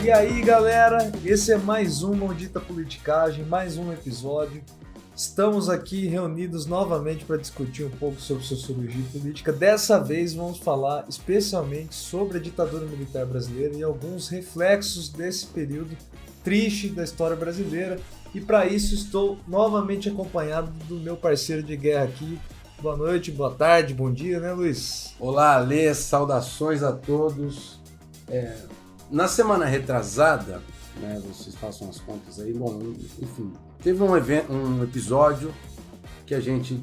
E aí, galera, esse é mais um Maldita Politicagem, mais um episódio. Estamos aqui reunidos novamente para discutir um pouco sobre sociologia política. Dessa vez vamos falar especialmente sobre a ditadura militar brasileira e alguns reflexos desse período triste da história brasileira. E para isso estou novamente acompanhado do meu parceiro de guerra aqui. Boa noite, boa tarde, bom dia, né, Luiz? Olá, Alê, saudações a todos. Na semana retrasada, né, vocês façam as contas aí, bom, enfim, teve um episódio que a gente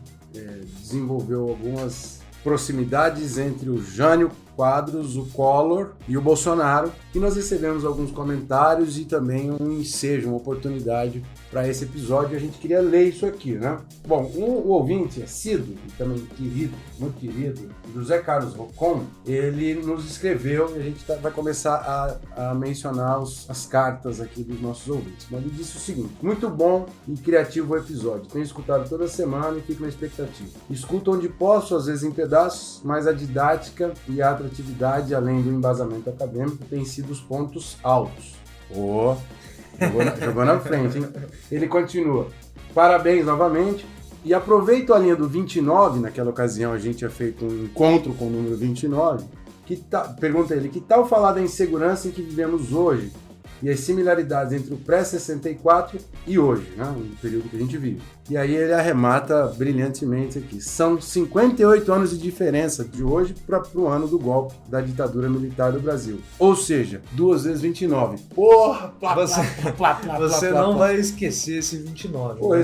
desenvolveu algumas proximidades entre o Jânio Quadros, o Collor e o Bolsonaro, e nós recebemos alguns comentários e também um ensejo, uma oportunidade para esse episódio. A gente queria ler isso aqui, né? Bom, o ouvinte assíduo e também querido, muito querido, José Carlos Rocon, ele nos escreveu e a gente vai começar a mencionar as cartas aqui dos nossos ouvintes. Mas ele disse o seguinte: muito bom e criativo o episódio. Tenho escutado toda semana e fico na expectativa. Escuto onde posso, às vezes em pedaços, mas a didática e a atratividade, além do embasamento acadêmico, têm sido os pontos altos. Jogou na frente, hein? Ele continua. Parabéns novamente. E aproveito a linha do 29, naquela ocasião a gente tinha feito um encontro com o número 29, pergunta ele, que tal falar da insegurança em que vivemos hoje e as similaridades entre o pré-64 e hoje, né, o período que a gente vive. E aí ele arremata brilhantemente aqui. São 58 anos de diferença de hoje para o ano do golpe da ditadura militar do Brasil. Ou seja, 2 vezes 29. Porra! Você não vai esquecer esse 29. Pô, né?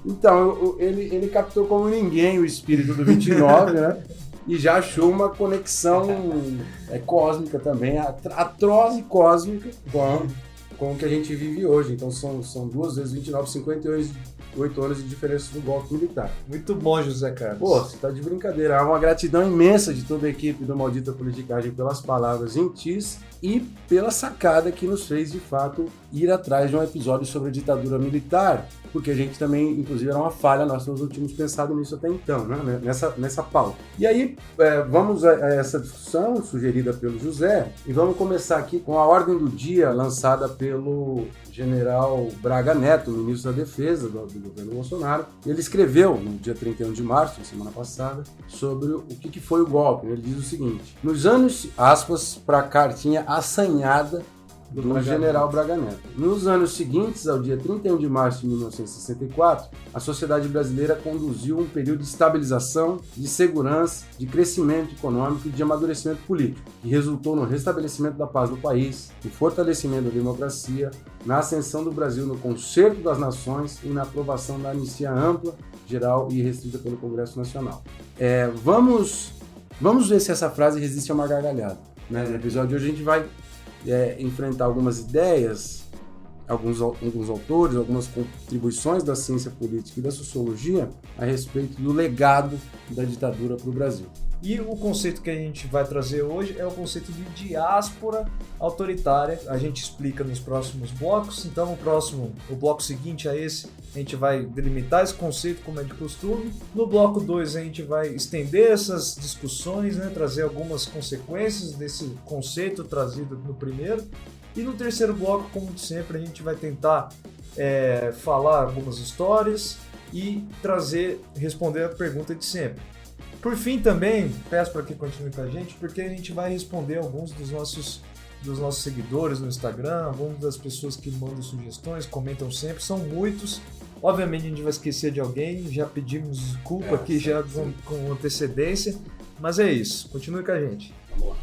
Então, ele captou como ninguém o espírito do 29, né? E já achou uma conexão cósmica também, atroz e cósmica com o que a gente vive hoje. Então são 2 vezes 29, 58 anos de diferença do golpe militar. Muito bom, José Carlos. Pô, você tá de brincadeira. Há uma gratidão imensa de toda a equipe do Maldita Politicagem pelas palavras gentis e pela sacada que nos fez, de fato, ir atrás de um episódio sobre a ditadura militar, porque a gente também, inclusive, era uma falha, nós não tínhamos pensado nisso até então, né? nessa pauta. E aí, vamos a essa discussão sugerida pelo José, e vamos começar aqui com a ordem do dia lançada pelo general Braga Neto, ministro da Defesa do governo Bolsonaro. Ele escreveu, no dia 31 de março, na semana passada, sobre o que foi o golpe. Ele diz o seguinte: nos anos, aspas, para a cartinha assanhada do general Braga Neto. Nos anos seguintes, ao dia 31 de março de 1964, a sociedade brasileira conduziu um período de estabilização, de segurança, de crescimento econômico e de amadurecimento político, que resultou no restabelecimento da paz no país, no fortalecimento da democracia, na ascensão do Brasil no concerto das nações e na aprovação da anistia ampla, geral e restrita pelo Congresso Nacional. Vamos ver se essa frase resiste a uma gargalhada. Né? No episódio de hoje a gente vai enfrentar algumas ideias, alguns autores, algumas contribuições da ciência política e da sociologia a respeito do legado da ditadura para o Brasil. E o conceito que a gente vai trazer hoje é o conceito de diáspora autoritária. A gente explica nos próximos blocos. Então, o bloco seguinte a esse, a gente vai delimitar esse conceito como é de costume. No bloco 2, a gente vai estender essas discussões, né, trazer algumas consequências desse conceito trazido no primeiro. E no terceiro bloco, como sempre, a gente vai tentar falar algumas histórias e responder a pergunta de sempre. Por fim, também, peço para que continue com a gente, porque a gente vai responder alguns dos nossos seguidores no Instagram, algumas das pessoas que mandam sugestões, comentam sempre, são muitos. Obviamente a gente vai esquecer de alguém, já pedimos desculpa aqui já com antecedência, mas é isso, continue com a gente. Vamos lá.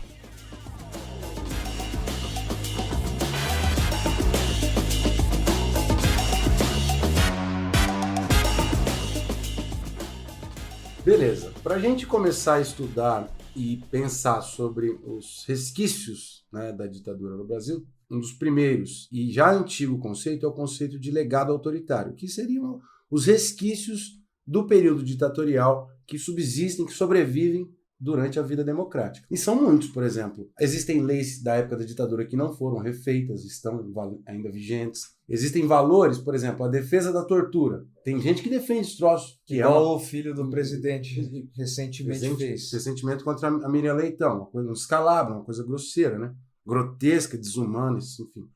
Beleza, para a gente começar a estudar e pensar sobre os resquícios, né, da ditadura no Brasil, um dos primeiros e já antigo conceito é o conceito de legado autoritário, que seriam os resquícios do período ditatorial que subsistem, que sobrevivem durante a vida democrática. E são muitos, por exemplo. Existem leis da época da ditadura que não foram refeitas, estão ainda vigentes. Existem valores, por exemplo, a defesa da tortura. Tem gente que defende esse troço. Igual o filho do presidente recentemente fez. Recentemente contra a Miriam Leitão, um descalabro, uma coisa grosseira, né? grotesca, desumana, enfim.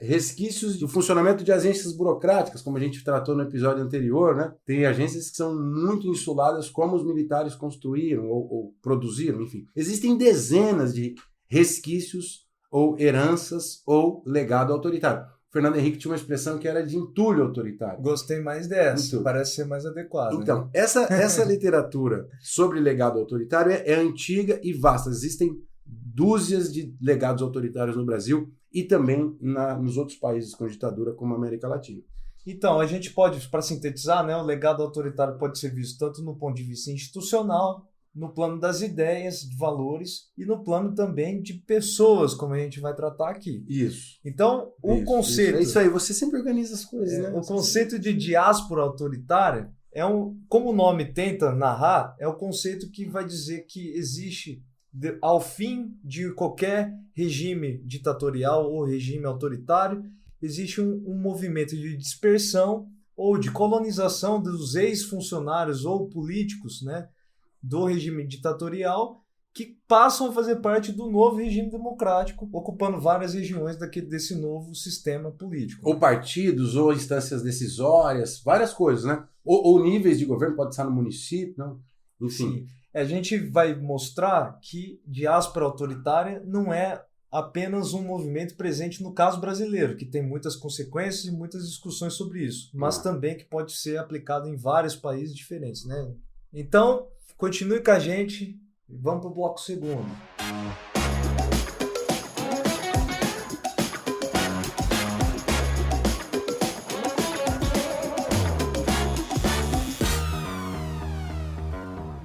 Resquícios do funcionamento de agências burocráticas, como a gente tratou no episódio anterior, né? Tem agências que são muito insuladas, como os militares construíram ou produziram, enfim. Existem dezenas de resquícios ou heranças ou legado autoritário. O Fernando Henrique tinha uma expressão que era de entulho autoritário. Gostei mais dessa, parece ser mais adequada. Então, né? essa literatura sobre legado autoritário é antiga e vasta. Existem dúzias de legados autoritários no Brasil e também nos outros países com ditadura, como a América Latina. Então, a gente pode, para sintetizar, né, o legado autoritário pode ser visto tanto no ponto de vista institucional, no plano das ideias, de valores e no plano também de pessoas, como a gente vai tratar aqui. Isso. Então, o conceito... É isso aí, você sempre organiza as coisas, né? O conceito de diáspora autoritária como o nome tenta narrar, é o conceito que vai dizer que existe, ao fim de qualquer regime ditatorial ou regime autoritário, existe um movimento de dispersão ou de colonização dos ex-funcionários ou políticos, né, do regime ditatorial, que passam a fazer parte do novo regime democrático, ocupando várias regiões desse novo sistema político. Ou partidos, ou instâncias decisórias, várias coisas, né? Ou níveis de governo, pode estar no município, não? Enfim. Sim. A gente vai mostrar que diáspora autoritária não é apenas um movimento presente no caso brasileiro, que tem muitas consequências e muitas discussões sobre isso, mas também que pode ser aplicado em vários países diferentes, né? Então, continue com a gente e vamos para o bloco segundo.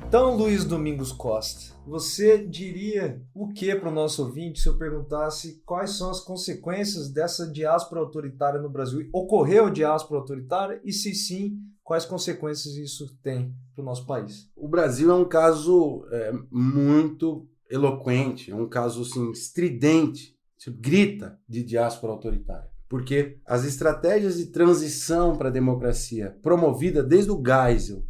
Então, Luiz Domingos Costa, você diria o que para o nosso ouvinte se eu perguntasse quais são as consequências dessa diáspora autoritária no Brasil? Ocorreu diáspora autoritária? E se sim, quais consequências isso tem para o nosso país? O Brasil é um caso muito eloquente, é um caso assim, estridente, grita de diáspora autoritária. Porque as estratégias de transição para a democracia promovida desde o Geisel,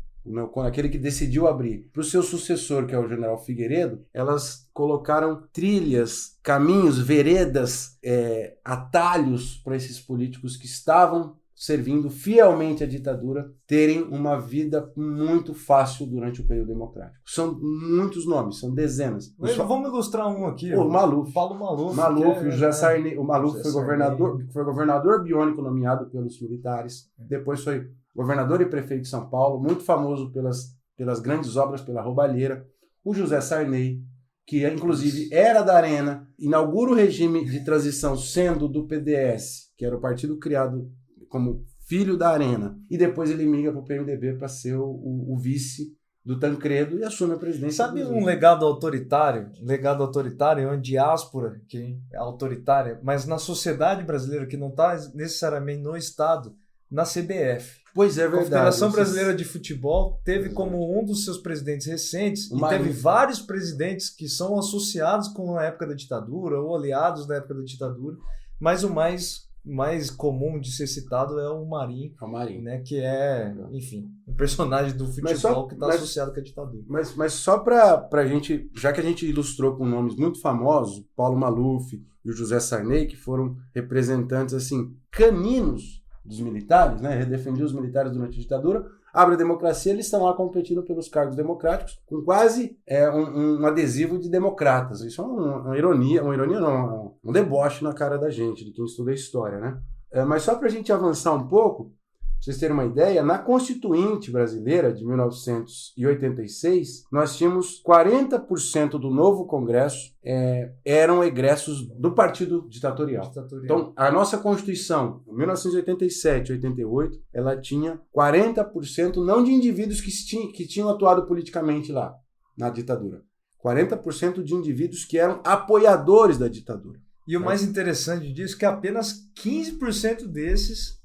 aquele que decidiu abrir, para o seu sucessor, que é o general Figueiredo, elas colocaram trilhas, caminhos, veredas, atalhos para esses políticos que estavam servindo fielmente à ditadura terem uma vida muito fácil durante o período democrático. São muitos nomes, são dezenas. Vamos ilustrar um aqui. O Maluf. Paulo Maluf. O José Sarney. O Maluf foi governador biônico nomeado pelos militares. Depois foi governador e prefeito de São Paulo, muito famoso pelas grandes obras, pela roubalheira. O José Sarney, que inclusive era da Arena, inaugura o regime de transição sendo do PDS, que era o partido criado como filho da Arena, e depois ele migra para o PMDB para ser o vice do Tancredo e assume a presidência. Sabe um legado autoritário? É uma diáspora que é autoritária, mas na sociedade brasileira, que não está necessariamente no Estado, na CBF. Pois é, verdade. A Confederação Brasileira de Futebol teve como um dos seus presidentes recentes, e teve vários presidentes que são associados com a época da ditadura ou aliados da época da ditadura, mas o mais comum de ser citado é o Marinho, né, que é, enfim, um personagem do futebol que está associado com a ditadura. Mas só para a gente, já que a gente ilustrou com nomes muito famosos, Paulo Maluf e o José Sarney, que foram representantes assim caninos dos militares, né, redefendiam os militares durante a ditadura, abre a democracia, eles estão lá competindo pelos cargos democráticos com quase um adesivo de democratas. Isso é uma ironia não, um deboche na cara da gente, de quem estuda a história, né? Mas só para a gente avançar um pouco, pra vocês terem uma ideia, na Constituinte brasileira de 1986, nós tínhamos 40% do novo Congresso eram egressos do partido ditatorial. Então, a nossa Constituição, em 1987 e 88, ela tinha 40% não de indivíduos que tinham atuado politicamente lá, na ditadura. 40% de indivíduos que eram apoiadores da ditadura. E o mais interessante disso é que apenas 15% desses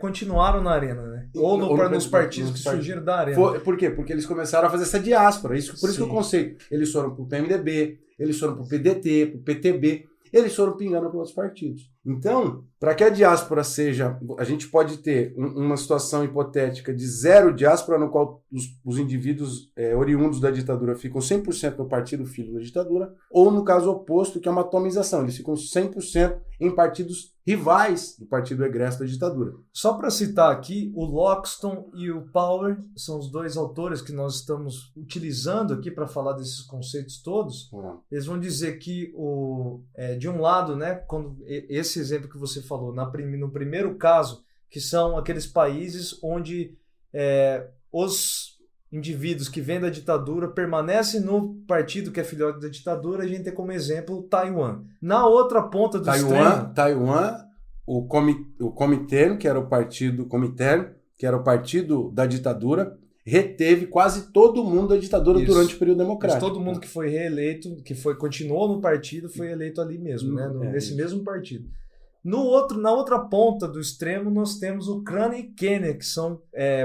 continuaram na Arena, né? Ou nos partidos que surgiram da Arena. Por quê? Porque eles começaram a fazer essa diáspora. Por isso que o conceito. Eles foram pro PMDB, eles foram pro PDT, pro PTB, eles foram pingando para outros partidos. Então, para que a diáspora seja... A gente pode ter uma situação hipotética de zero diáspora, no qual os indivíduos oriundos da ditadura ficam 100% no partido filho da ditadura, ou no caso oposto, que é uma atomização. Eles ficam 100% em partidos rivais do partido egresso da ditadura. Só para citar aqui, o Loxton e o Power são os dois autores que nós estamos utilizando aqui para falar desses conceitos todos. Eles vão dizer que, de um lado, né, quando esse exemplo que você falou, no primeiro caso, que são aqueles países onde os indivíduos que vêm da ditadura permanecem no partido que é filhote da ditadura, a gente tem como exemplo Taiwan. Na outra ponta do extremo... Taiwan, o Comintern, que era o partido Comintern, que era o partido da ditadura, reteve quase todo mundo da ditadura durante o período democrático. Mas todo mundo que foi reeleito, continuou no partido, foi eleito ali mesmo, nesse mesmo partido. Na outra ponta do extremo, nós temos Ucrânia e Quênia, que são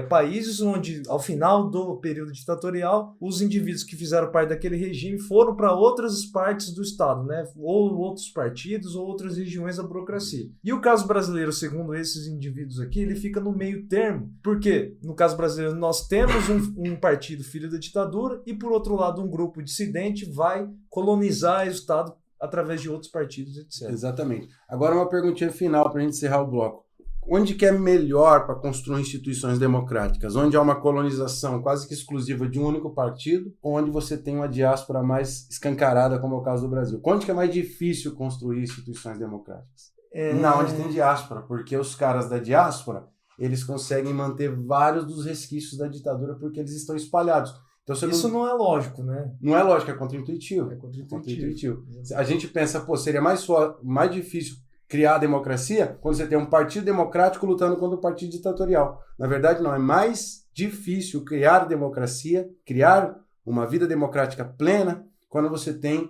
países onde, ao final do período ditatorial, os indivíduos que fizeram parte daquele regime foram para outras partes do Estado, né? Ou outros partidos, ou outras regiões da burocracia. E o caso brasileiro, segundo esses indivíduos aqui, ele fica no meio termo. Porque, no caso brasileiro, nós temos um partido filho da ditadura e, por outro lado, um grupo dissidente vai colonizar o Estado através de outros partidos, etc. Exatamente. Agora uma perguntinha final para a gente encerrar o bloco. Onde que é melhor para construir instituições democráticas? Onde há uma colonização quase que exclusiva de um único partido ou onde você tem uma diáspora mais escancarada, como é o caso do Brasil? Onde que é mais difícil construir instituições democráticas? Não, onde tem diáspora, porque os caras da diáspora, eles conseguem manter vários dos resquícios da ditadura porque eles estão espalhados. Então, isso não é lógico, né? Não é lógico, é contra-intuitivo. É contra-intuitivo. A gente pensa, seria mais difícil criar a democracia quando você tem um partido democrático lutando contra um partido ditatorial. Na verdade, não. É mais difícil criar democracia, criar uma vida democrática plena, quando você tem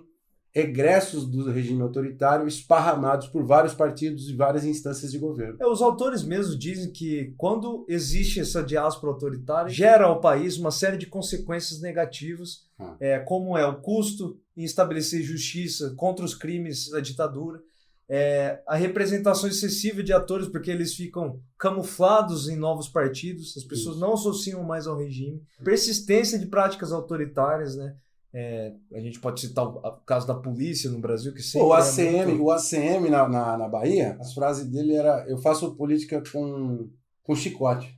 egressos do regime autoritário esparramados por vários partidos e várias instâncias de governo. Os autores mesmos dizem que quando existe essa diáspora autoritária, gera ao país uma série de consequências negativas, como é o custo em estabelecer justiça contra os crimes da ditadura, a representação excessiva de atores, porque eles ficam camuflados em novos partidos, as pessoas não associam mais ao regime, persistência de práticas autoritárias, né? A gente pode citar o caso da polícia no Brasil, que sempre o ACM na Bahia, as frases dele era: eu faço política com chicote.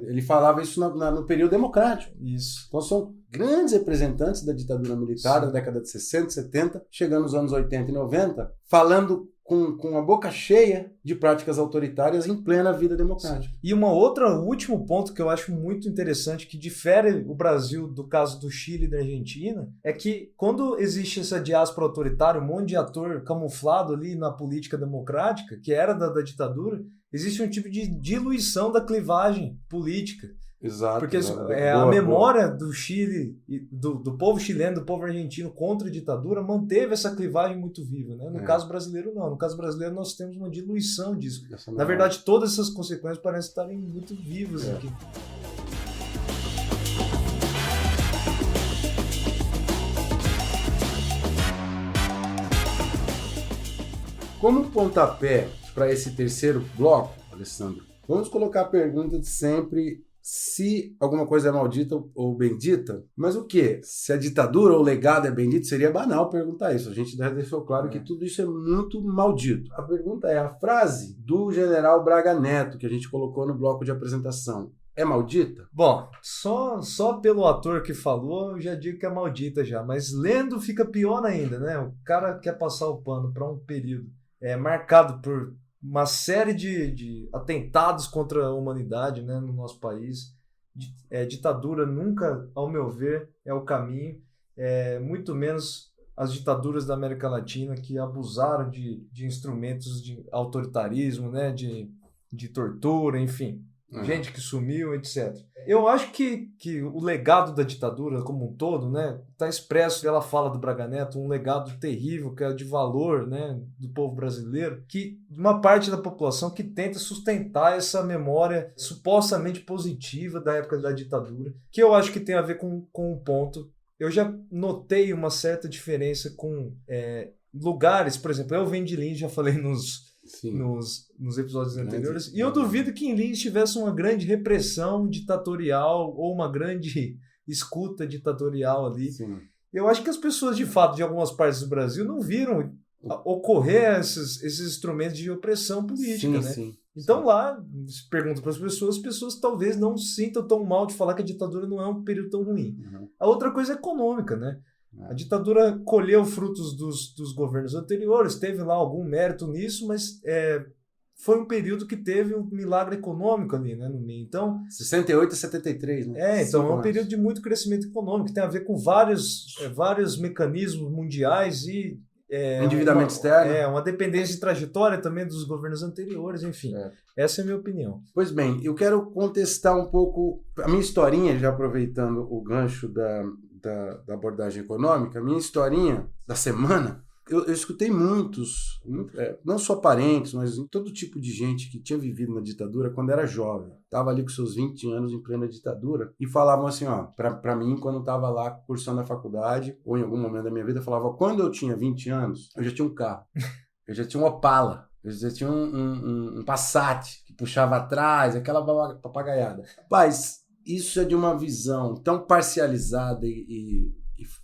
Ele falava isso no período democrático. Isso. Então são grandes representantes da ditadura militar da década de 60, 70, chegando nos anos 80 e 90, falando com a boca cheia de práticas autoritárias em plena vida democrática. E último ponto que eu acho muito interessante, que difere o Brasil do caso do Chile e da Argentina, é que quando existe essa diáspora autoritária, um monte de ator camuflado ali na política democrática, que era da ditadura, existe um tipo de diluição da clivagem política. Exato. Porque a memória do Chile, do povo chileno, do povo argentino contra a ditadura manteve essa clivagem muito viva, né? No caso brasileiro, não. No caso brasileiro, nós temos uma diluição disso. Na verdade, todas essas consequências parecem estarem muito vivas aqui. Como pontapé para esse terceiro bloco, Alessandro, vamos colocar a pergunta de sempre: se alguma coisa é maldita ou bendita, mas o quê? Se a ditadura ou o legado é bendito, seria banal perguntar isso. A gente já deixou claro que tudo isso é muito maldito. A pergunta é: a frase do general Braga Neto, que a gente colocou no bloco de apresentação, é maldita? Bom, só pelo ator que falou, eu já digo que é maldita já, mas lendo fica pior ainda, né? O cara quer passar o pano para um período marcado por uma série de atentados contra a humanidade, né, no nosso país. Ditadura nunca, ao meu ver, é o caminho, muito menos as ditaduras da América Latina, que abusaram de instrumentos de autoritarismo, né, de tortura, enfim. Gente que sumiu, etc. Eu acho que o legado da ditadura como um todo, né, está expresso pela fala do Braga Neto, um legado terrível, que é de valor, né, do povo brasileiro, que uma parte da população que tenta sustentar essa memória supostamente positiva da época da ditadura, que eu acho que tem a ver com um ponto. Eu já notei uma certa diferença com lugares, por exemplo, eu venho de Lins, já falei nos episódios anteriores. E eu duvido que em Lins tivesse uma grande repressão ditatorial ou uma grande escuta ditatorial ali. Sim. Eu acho que as pessoas, de fato, de algumas partes do Brasil não viram ocorrer esses instrumentos de opressão política, né? Sim. Então lá, se pergunta para as pessoas talvez não se sintam tão mal de falar que a ditadura não é um período tão ruim. A outra coisa é econômica, né? A ditadura colheu frutos dos governos anteriores, teve lá algum mérito nisso, mas foi um período que teve um milagre econômico ali, né, no meio. Então, 68 a 73, né? Então é um período de muito crescimento econômico, que tem a ver com vários mecanismos mundiais e endividamento externo. Uma dependência de trajetória também dos governos anteriores, enfim. Essa é a minha opinião. Pois bem, eu quero contestar um pouco a minha historinha, já aproveitando o gancho da abordagem econômica, a minha historinha da semana. Eu escutei muitos, não só parentes, mas todo tipo de gente que tinha vivido na ditadura quando era jovem. Estava ali com seus 20 anos em plena ditadura e falavam assim, para mim, quando estava lá cursando a faculdade, ou em algum momento da minha vida, falava, quando eu tinha 20 anos, eu já tinha um carro, eu já tinha um Opala, eu já tinha um Passat que puxava atrás, aquela papagaiada. Mas isso é de uma visão tão parcializada e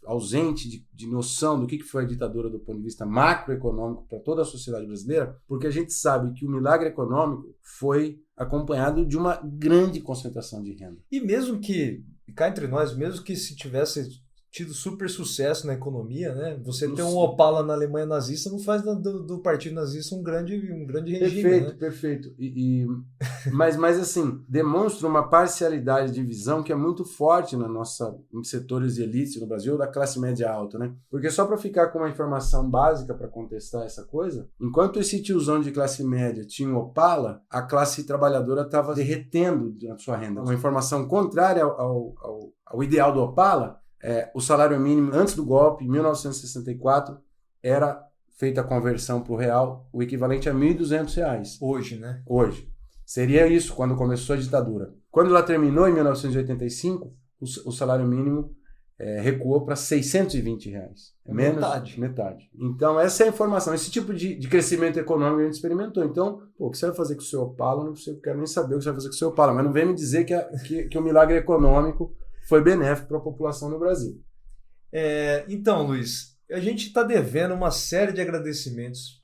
ausente de noção do que foi a ditadura do ponto de vista macroeconômico para toda a sociedade brasileira, porque a gente sabe que o milagre econômico foi acompanhado de uma grande concentração de renda. E mesmo que, cá entre nós, mesmo que se tivesse tido super sucesso na economia, né? Você ter um Opala na Alemanha nazista não faz do partido nazista um grande regime. Perfeito. Mas assim, demonstra uma parcialidade de visão que é muito forte em setores de elite no Brasil, da classe média alta, né? Porque só para ficar com uma informação básica para contestar essa coisa, enquanto esse tiozão de classe média tinha um Opala, a classe trabalhadora estava derretendo a sua renda. Uma informação contrária ao ideal do Opala, o salário mínimo antes do golpe, em 1964, era feita a conversão para o real, o equivalente a R$ 1.200. Hoje, né? Hoje. Seria isso quando começou a ditadura. Quando ela terminou, em 1985, o salário mínimo recuou para R$ 620. Metade. Então, essa é a informação. Esse tipo de crescimento econômico a gente experimentou. Então, o que você vai fazer com o seu Opala? Não quero nem saber o que você vai fazer com o seu Opala, mas não vem me dizer que o milagre econômico foi benéfico para a população no Brasil. Então, Luiz, a gente está devendo uma série de agradecimentos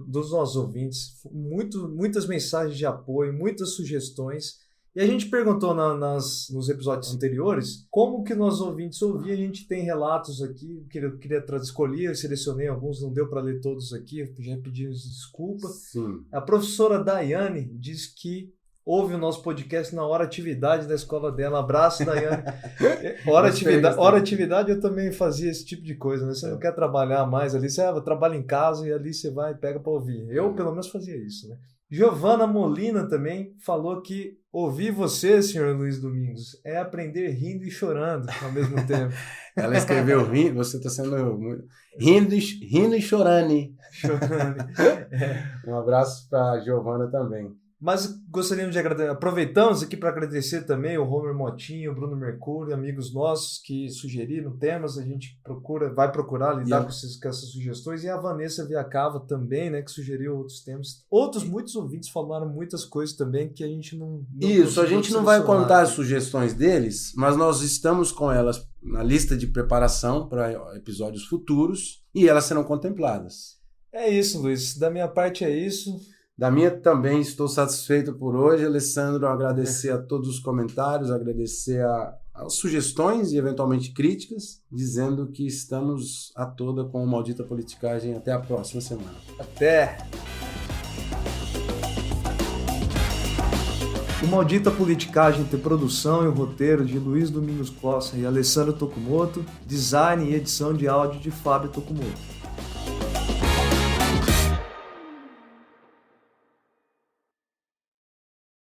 dos nossos ouvintes, muitas mensagens de apoio, muitas sugestões. E a gente perguntou nos episódios anteriores como que nossos ouvintes ouviam. A gente tem relatos aqui, eu queria escolher, eu selecionei alguns, não deu para ler todos aqui, já pedimos desculpa. Sim. A professora Daiane diz que ouve o nosso podcast na hora atividade da escola dela. Abraço, Daiane. Hora atividade eu também fazia esse tipo de coisa, né? Você não quer trabalhar mais ali, você trabalha em casa e ali você vai e pega para ouvir. Eu, pelo menos, fazia isso, né? Giovana Molina também falou que ouvir você, senhor Luiz Domingos, é aprender rindo e chorando ao mesmo tempo. Ela escreveu rindo, você está sendo rindo e chorando. Um abraço para a Giovana também. Mas gostaríamos de agradecer, aproveitamos aqui para agradecer também o Homer Motinho, o Bruno Mercúrio, amigos nossos que sugeriram temas, a gente vai procurar lidar com essas sugestões, e a Vanessa Viacava também, né, que sugeriu outros temas. Muitos ouvintes falaram muitas coisas também que a gente não Isso, a gente não vai contar as sugestões deles, mas nós estamos com elas na lista de preparação para episódios futuros e elas serão contempladas. É isso, Luiz. Da minha parte é isso. Da minha também estou satisfeito por hoje, Alessandro. Agradecer a todos os comentários, agradecer as sugestões e eventualmente críticas, dizendo que estamos a toda com o Maldita Politicagem. Até a próxima semana. Até! O Maldita Politicagem tem produção e o roteiro de Luiz Domingos Costa e Alessandro Tokumoto, design e edição de áudio de Fábio Tokumoto.